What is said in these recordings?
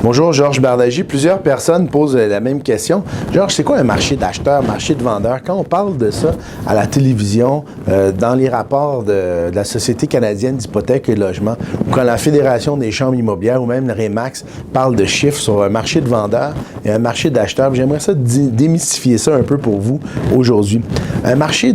Bonjour, Georges Bardagy. Plusieurs personnes posent la même question. Georges, c'est quoi un marché d'acheteurs, marché de vendeurs? Quand on parle de ça à la télévision, dans les rapports de la Société canadienne d'hypothèques et de logement, ou quand la Fédération des chambres immobilières ou même le RE/MAX parle de chiffres sur un marché de vendeurs et un marché d'acheteurs, j'aimerais ça démystifier ça un peu pour vous aujourd'hui. Un marché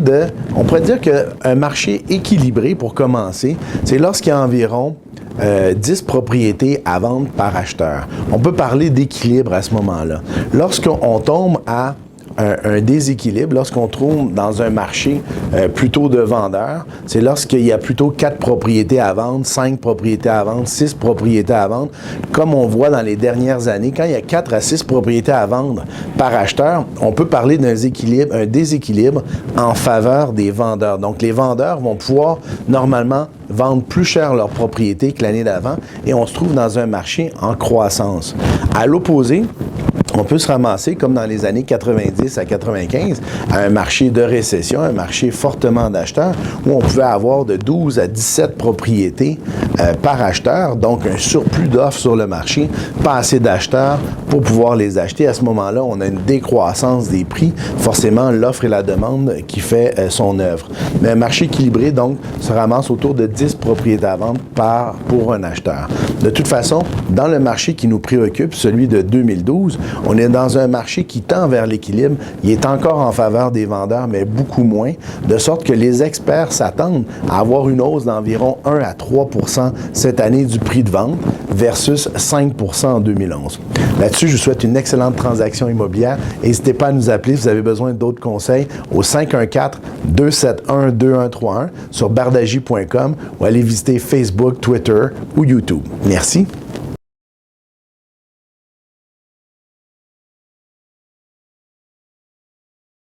on pourrait dire qu'un marché équilibré, pour commencer, c'est lorsqu'il y a environ 10 propriétés à vendre par acheteur. On peut parler d'équilibre à ce moment-là. Lorsqu'on tombe à un déséquilibre, lorsqu'on trouve dans un marché plutôt de vendeurs, c'est lorsqu'il y a plutôt 4 propriétés à vendre, 5 propriétés à vendre, 6 propriétés à vendre. Comme on voit dans les dernières années, quand il y a 4 à 6 propriétés à vendre par acheteur, on peut parler d'un déséquilibre en faveur des vendeurs. Donc, les vendeurs vont pouvoir normalement vendre plus cher leurs propriétés que l'année d'avant et on se trouve dans un marché en croissance. À l'opposé, on peut se ramasser, comme dans les années 90 à 95, à un marché de récession, un marché fortement d'acheteurs, où on pouvait avoir de 12 à 17 propriétés par acheteur, donc un surplus d'offres sur le marché, pas assez d'acheteurs pour pouvoir les acheter. À ce moment-là, on a une décroissance des prix, forcément l'offre et la demande qui fait son œuvre. Mais un marché équilibré, donc, se ramasse autour de 10 propriétés à vendre pour un acheteur. De toute façon, dans le marché qui nous préoccupe, celui de 2012, on est dans un marché qui tend vers l'équilibre. Il est encore en faveur des vendeurs, mais beaucoup moins, de sorte que les experts s'attendent à avoir une hausse d'environ 1 à 3 % cette année du prix de vente versus 5 % en 2011. Là-dessus, je vous souhaite une excellente transaction immobilière. N'hésitez pas à nous appeler si vous avez besoin d'autres conseils au 514-271-2131 sur bardagy.com ou allez visiter Facebook, Twitter ou YouTube. Merci.